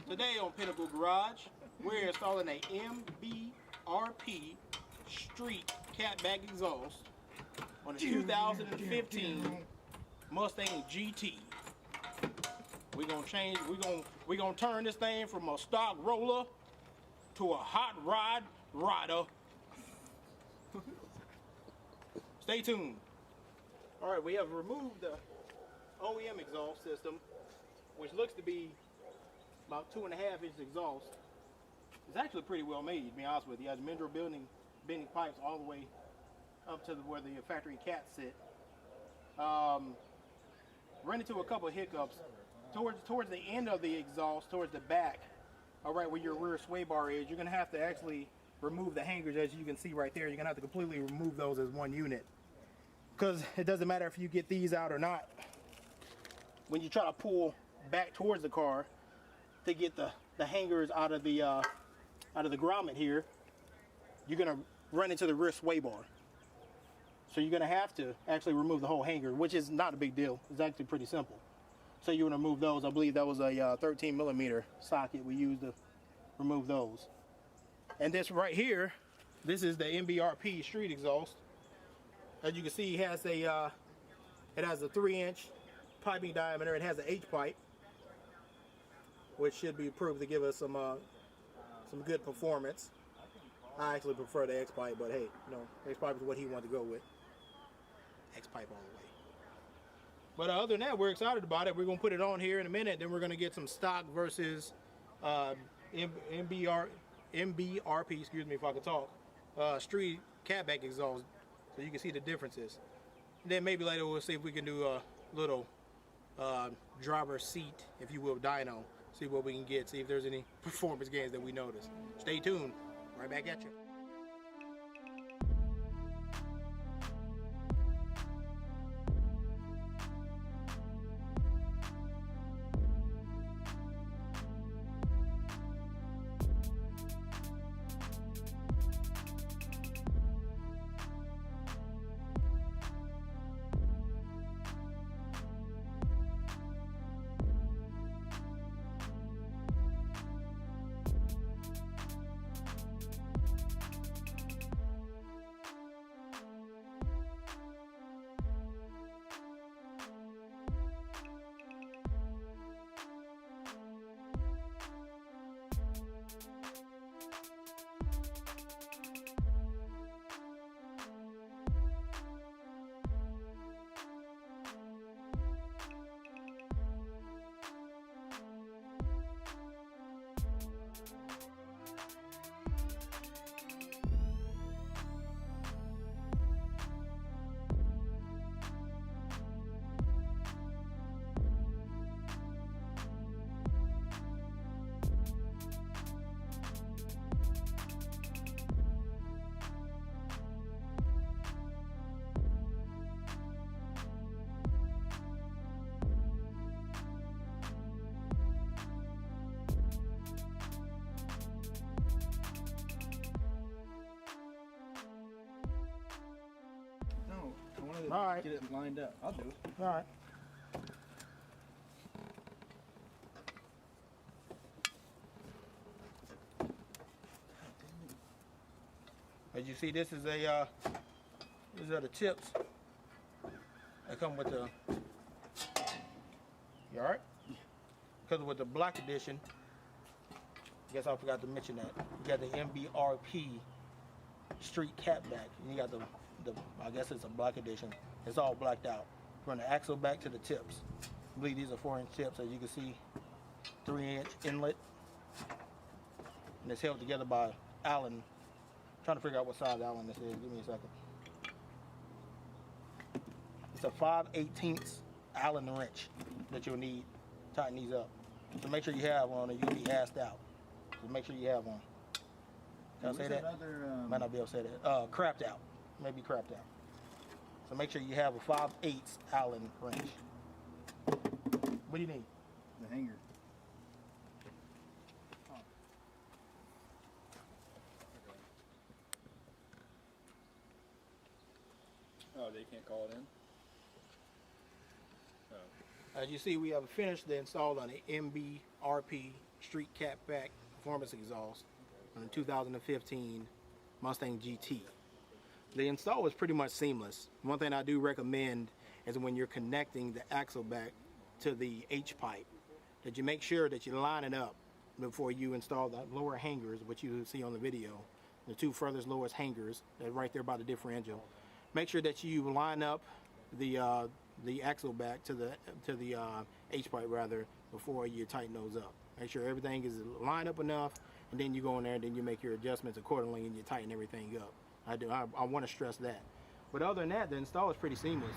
Today on Pinnacle Garage, we're installing a MBRP Street Catback exhaust on a 2015 Mustang GT. We're gonna turn this thing from a stock roller to a hot rod rider. Stay tuned. All right, we have removed the OEM exhaust system, which looks to be about 2.5-inch exhaust. It's actually pretty well made, to be honest with you. It has Mindro bending pipes all the way up to where the factory cats sit. Run into a couple of hiccups towards the end of the exhaust, towards the back, all right, where your rear sway bar is. You're gonna have to actually remove the hangers, as you can see right there. You're gonna have to completely remove those as one unit, because it doesn't matter if you get these out or not. When you try to pull back towards the car to get the hangers out of the grommet here, you're gonna run into the rear sway bar. So you're gonna have to actually remove the whole hanger, which is not a big deal. It's actually pretty simple. So you want to remove those. I believe that was a 13mm socket we used to remove those. And this right here, this is the MBRP street exhaust. As you can see, it has a 3-inch piping diameter. It has an H pipe, which should be approved to give us some good performance. I actually prefer the X pipe, but hey, you know, X pipe is what he wanted to go with. X pipe all the way. But other than that, we're excited about it. We're gonna put it on here in a minute. Then we're gonna get some stock versus MBRP, excuse me if I can talk, street catback exhaust, so you can see the differences. And then maybe later we'll see if we can do a little driver seat, if you will, dyno. See what we can get. See if there's any performance gains that we notice. Stay tuned. Right back at you. All right. Get it lined up. I'll do it. All right. As you see, this is these are the tips that come with the. You all right? Because with the black edition, I guess I forgot to mention that you got the MBRP Street Catback, and you got the I guess it's a black edition. It's all blacked out from the axle back to the tips. I believe these are 4-inch tips, as you can see, 3-inch inlet, and it's held together by Allen. I'm trying to figure out what size Allen this is. Give me a second. It's a 5/18 Allen wrench that you'll need to tighten these up. So make sure you have one, or you'll be assed out. So make sure you have one. Can I say that? Might not be able to say that. Crapped out. Maybe crapped out. So make sure you have a 5/8 Allen wrench. What do you need? The hanger. Oh. Oh, they can't call it in? Oh. As you see, we have finished the install on the MBRP MBRP Street CATBACK performance exhaust on the 2015 Mustang GT. The install was pretty much seamless. One thing I do recommend is when you're connecting the axle back to the H-pipe, that you make sure that you line it up before you install the lower hangers, which you see on the video, the two furthest lowest hangers that right there by the differential. Make sure that you line up the axle back to the H-pipe rather before you tighten those up. Make sure everything is lined up enough, and then you go in there and then you make your adjustments accordingly and you tighten everything up. I want to stress that. But other than that, the install is pretty seamless.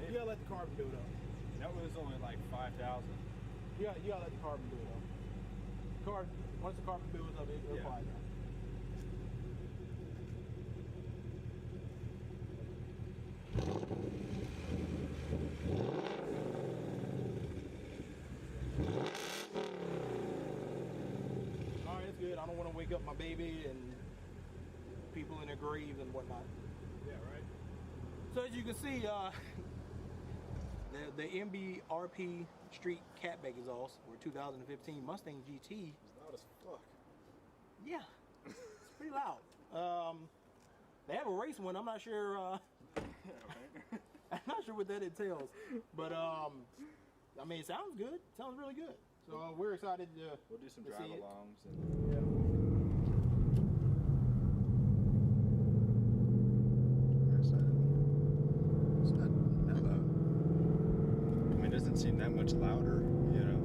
You gotta let the carbon do it up. That was only like 5,000. You gotta let the carbon do it up. Once the carbon builds up, it'll quiet down. All right, it's good. I don't want to wake up my baby and people in their graves and whatnot. Yeah, right. So as you can see, the MBRP Street CATBACK exhaust for 2015 Mustang GT. It's loud as fuck. Yeah, it's pretty loud. They have a race one. I'm not sure. I'm not sure what that entails, but I mean, it sounds good. It sounds really good. So we're excited to. We'll do some to see it. drive-alongs. And Yeah. it's not that loud. I mean, it doesn't seem that much louder, you know.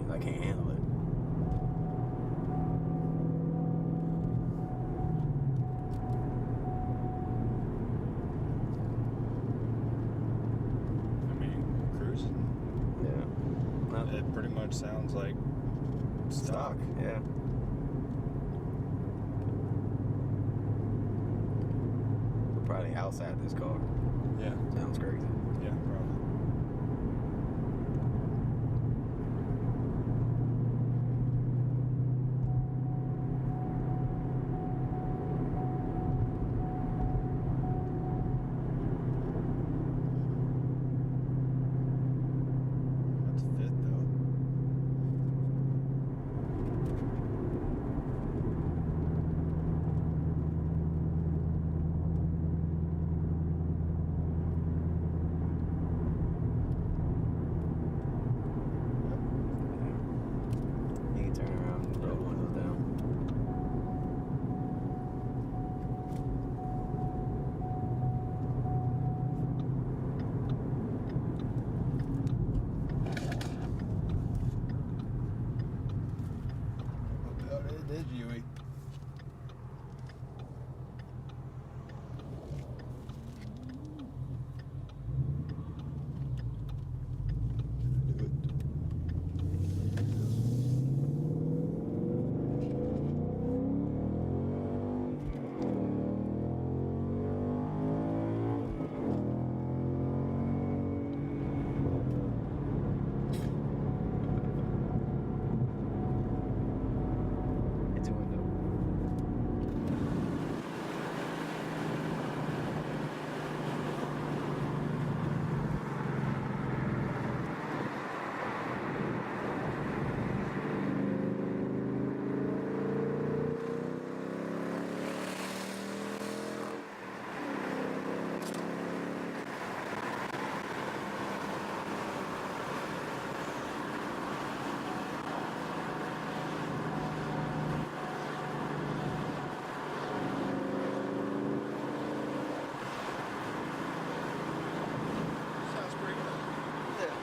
I can't handle it. I mean, cruising. Yeah. It pretty much sounds like Stock. Yeah. We're probably outside this car. Yeah. Sounds crazy. Yeah, probably. That's fit though. You can turn around and roll windows down. Oh, it is Yui. It's a window. Sounds pretty good. Yeah.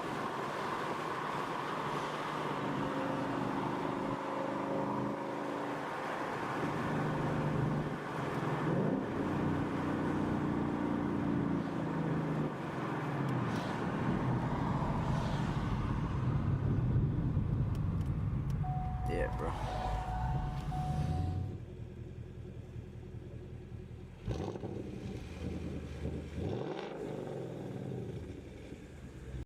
Yeah, bro.